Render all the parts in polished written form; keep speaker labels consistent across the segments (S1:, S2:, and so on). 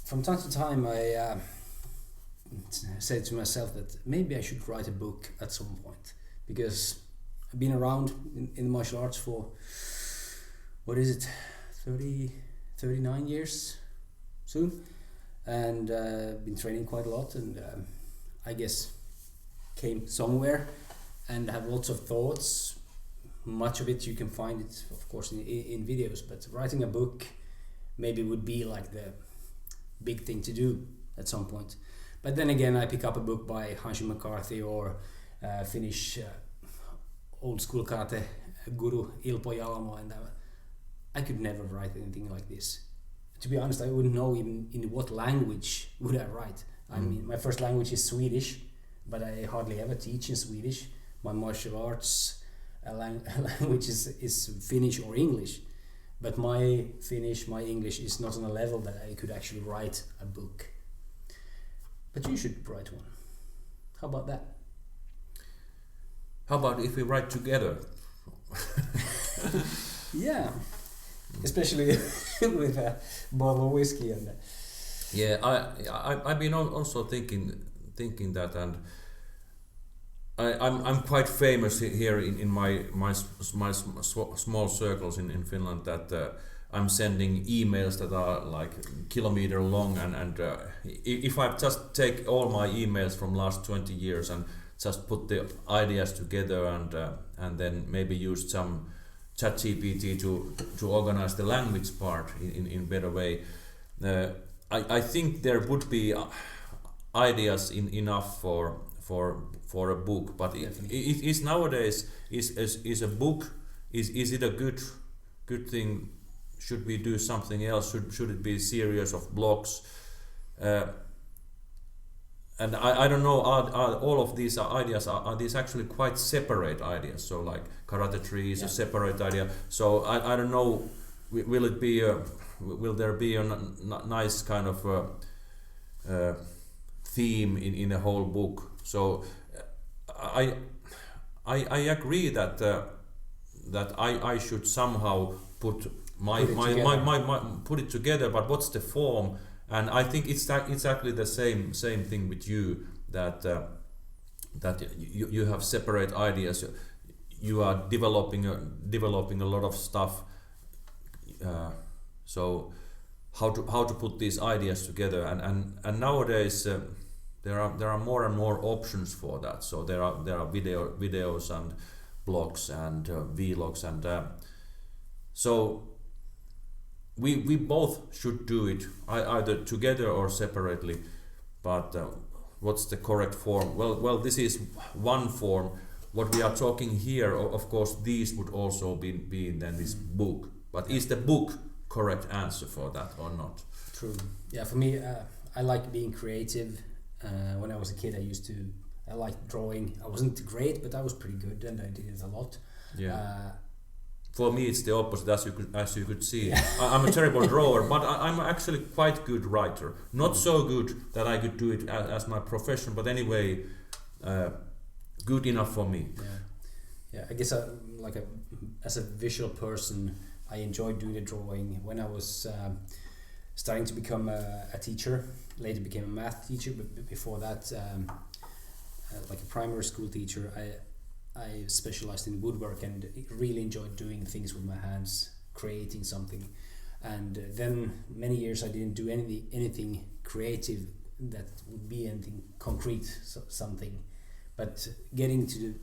S1: from time to time I say to myself that maybe I should write a book at some point, because I've been around in martial arts for, what is it, 39 years soon, and been training quite a lot, and I guess came somewhere and have lots of thoughts. Much of it you can find it, of course, in videos, but writing a book maybe would be like the big thing to do at some point. But then again, I pick up a book by Hanshi McCarthy or Finnish old school karate guru Ilpo Jalamo, and I could never write anything like this. To be honest, I wouldn't know even in what language would I write. I mean, my first language is Swedish, but I hardly ever teach in Swedish. My martial arts language is Finnish or English, but my Finnish, my English is not on a level that I could actually write a book. But you should write one. How about that?
S2: How about if we write together?
S1: Yeah, especially with a bottle of whiskey and.
S2: Yeah, I've been also thinking that, and I'm quite famous here in my small circles in Finland, that I'm sending emails that are like kilometer long, and if I just take all my emails from last 20 years and just put the ideas together and then maybe use some ChatGPT to organize the language part in better way, I think there would be ideas enough for a book. But it is nowadays is a book, is it a good thing? Should we do something else? Should it be a series of blogs? And I don't know, are all of these ideas, are these actually quite separate ideas? So like Karate Tree is a separate idea. So I don't know, will there be a nice kind of theme in a whole book? So I agree that I should somehow put put it together, but what's the form? And I think it's exactly the same thing with you, that you have separate ideas. You are developing a lot of stuff. So how to put these ideas together, and nowadays there are more and more options for that. So there are videos and blogs and vlogs, and so we both should do it either together or separately. But what's the correct form? Well, this is one form. What we are talking here, of course, these would also be in then this book. But is the book correct answer for that or not?
S1: True. Yeah, for me, I like being creative. When I was a kid, I liked drawing. I wasn't great, but I was pretty good, and I did it a lot.
S2: Yeah. For me, it's the opposite, as you could see. Yeah. I'm a terrible drawer, but I'm actually quite good writer. Not so good that I could do it as my profession, but anyway, good enough for me.
S1: Yeah. I guess as a visual person, I enjoyed doing the drawing. When I was starting to become a teacher, later became a math teacher, but before that, like a primary school teacher, I specialized in woodwork and really enjoyed doing things with my hands, creating something. And then many years I didn't do anything creative that would be anything concrete, something. But getting to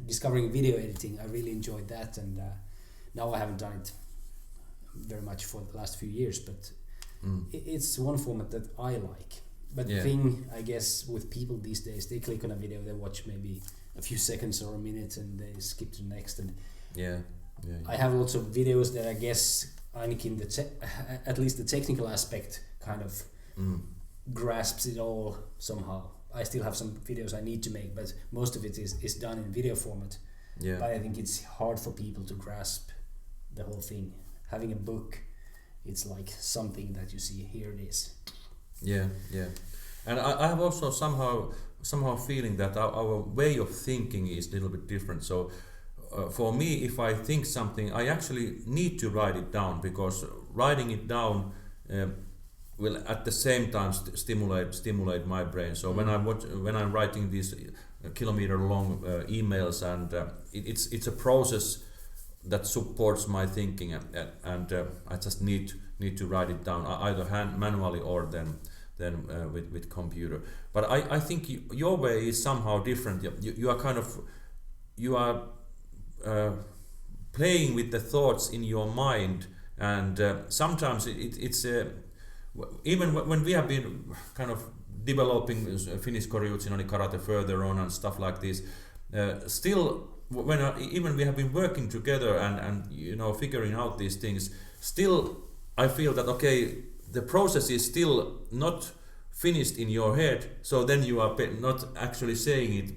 S1: discovering video editing, I really enjoyed that, and now I haven't done it very much for the last few years, but it's one format that I like. But the thing, I guess, with people these days, they click on a video, they watch maybe a few seconds or a minute, and they skip to the next. And I have lots of videos that I guess Ainakin at least the technical aspect kind of grasps it all somehow. I still have some videos I need to make, but most of it is done in video format. Yeah. But I think it's hard for people to grasp the whole thing. Having a book, it's like something that you see, here it is.
S2: Yeah. And I have also somehow feeling that our way of thinking is a little bit different. So for me, if I think something, I actually need to write it down, because writing it down will at the same time stimulate my brain. So when I'm writing these kilometer long emails, and it's a process that supports my thinking, and I just need to write it down either manually or then with computer. But I think your way is somehow different. You are kind of playing with the thoughts in your mind, and sometimes it's even when we have been kind of developing Finnish Koryutsinoni karate further on and stuff like this, still when even we have been working together and figuring out these things, still I feel that the process is still not finished in your head, so then you are not actually saying it.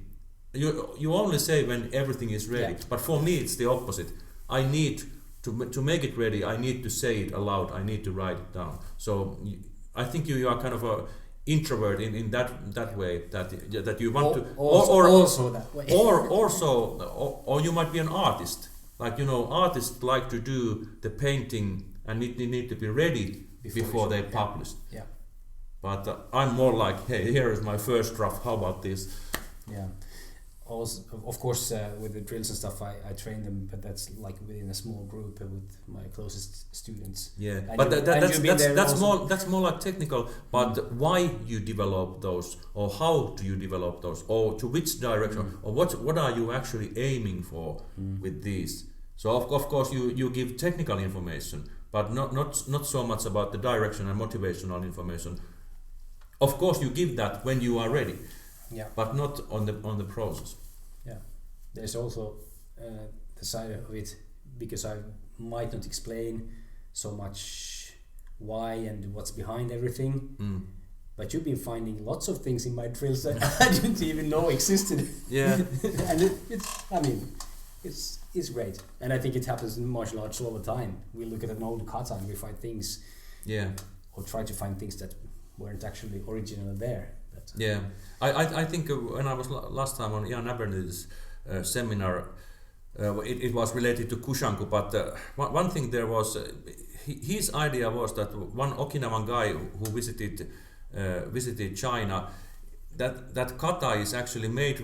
S2: You only say when everything is ready. Yeah. But for me it's the opposite. I need to make it ready. I need to say it aloud. I need to write it down. So I think you are kind of a introvert in that way, that you want to
S1: also that way.
S2: or you might be an artist. Like artists like to do the painting and they need to be ready before they publish.
S1: Yeah.
S2: But I'm more like, hey, here is my first draft. How about this?
S1: Yeah. Also, of course, with the drills and stuff, I train them, but that's like within a small group with my closest students.
S2: Yeah,
S1: and
S2: but that's more like technical. But why you develop those, or how do you develop those, or to which direction, or what are you actually aiming for with these? So of course you give technical information, but not so much about the direction and motivational information. Of course, you give that when you are ready.
S1: Yeah.
S2: But not on the process.
S1: Yeah. There's also the side of it, because I might not explain so much why and what's behind everything. But you've been finding lots of things in my drills that I didn't even know existed.
S2: Yeah.
S1: And it's great. And I think it happens in martial arts all the time. We look at an old kata and we find things.
S2: Yeah.
S1: Or try to find things that weren't actually originally there.
S2: Yeah, I think when I was last time on Jan Abernethy's seminar, it was related to Kushanku, but one thing there was, his idea was that one Okinawan guy who visited China, that kata is actually made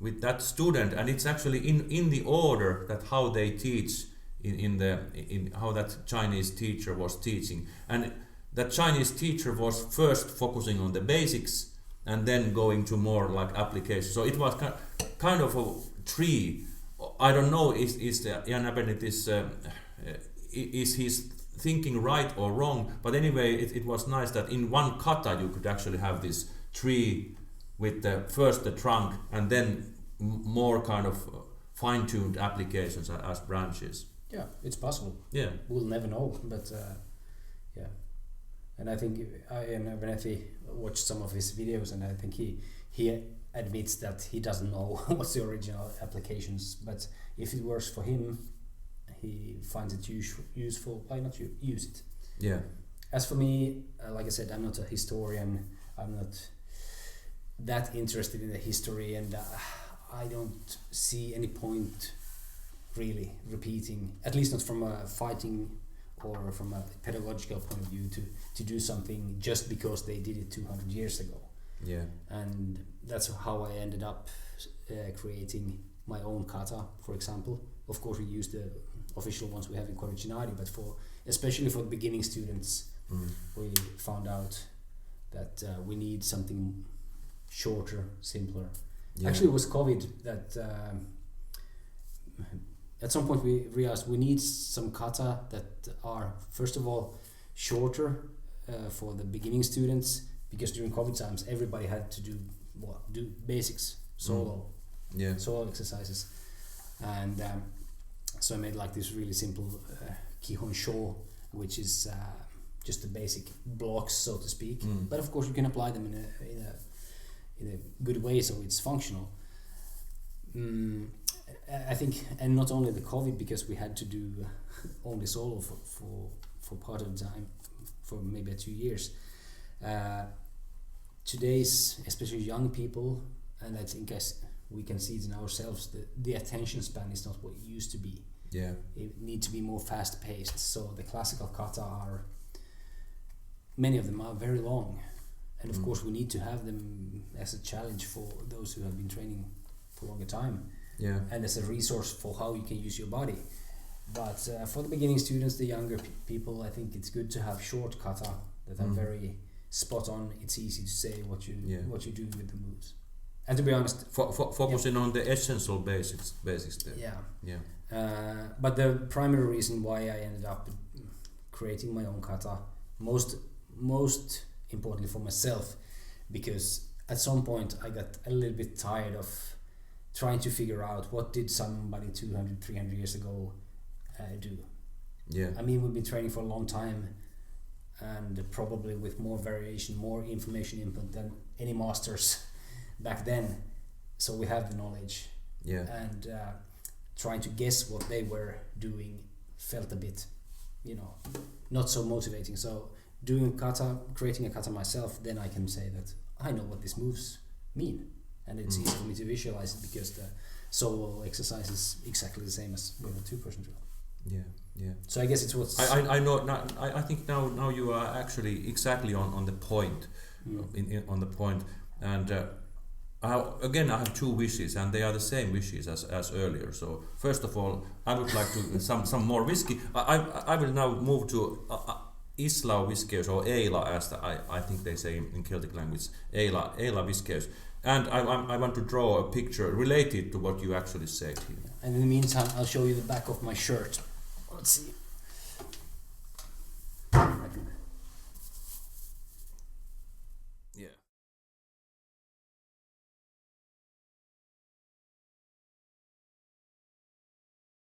S2: with that student, and it's actually in the order that how they teach in how that Chinese teacher was teaching, and that Chinese teacher was first focusing on the basics and then going to more like application. So it was kind of a tree. I don't know is Jan Abernethy's is his thinking right or wrong, but anyway it was nice that in one kata you could actually have this tree with first the trunk and then more kind of fine-tuned applications as branches.
S1: Yeah, it's possible.
S2: Yeah,
S1: we'll never know, but yeah. And I think Abernethy watched some of his videos, and I think he admits that he doesn't know what's the original applications, but if it works for him, he finds it useful. Why not use it?
S2: Yeah.
S1: As for me, like I said, I'm not a historian. I'm not that interested in the history, and I don't see any point really repeating, at least not from a fighting or from a pedagogical point of view, to do something just because they did it 200 years ago.
S2: Yeah. And
S1: that's how I ended up creating my own kata, for example. Of course, we use the official ones we have in Koryutsinari, but especially for the beginning students, we found out that we need something shorter, simpler. Yeah. Actually, it was COVID that at some point we realized we need some kata that are, first of all, shorter for the beginning students, because during COVID times everybody had to do basics, solo exercises, and so I made like this really simple Kihon Sho, which is just the basic blocks, so to speak. But of course you can apply them in a good way, so it's functional. I think, and not only the COVID, because we had to do only solo for part of the time, for maybe 2 years. Today's, especially young people, and I think we can see it in ourselves, the attention span is not what it used to be.
S2: Yeah.
S1: It needs to be more fast paced. So the classical kata are many of them are very long, and of course we need to have them as a challenge for those who have been training for a longer time, and as a resource for how you can use your body. But for the beginning students, the younger people, I think it's good to have short kata that are very spot on. It's easy to say what you do with the moves. And to be honest,
S2: focusing on the essential basics there.
S1: But the primary reason why I ended up creating my own kata, most importantly for myself, because at some point I got a little bit tired of trying to figure out what did somebody 200, 300 years ago do. I mean, we've been training for a long time, and probably with more variation, more information input than any masters back then. So we have the knowledge, and trying to guess what they were doing felt a bit, not so motivating. So doing kata, creating a kata myself, then I can say that I know what these moves mean, and it's easy for me to visualize it because the solo exercise is exactly the same as with a two-person drill. So I guess it's what's
S2: I know now. I think now you are actually exactly on the point, on the point. And I have two wishes, and they are the same wishes as earlier. So first of all, I would like to some more whiskey. I will now move to Isla whiskers, or Eila, as I think they say in Celtic language, Eila whiskers. And I want to draw a picture related to what you actually said here.
S1: And in the meantime, I'll show you the back of my shirt. Let's see.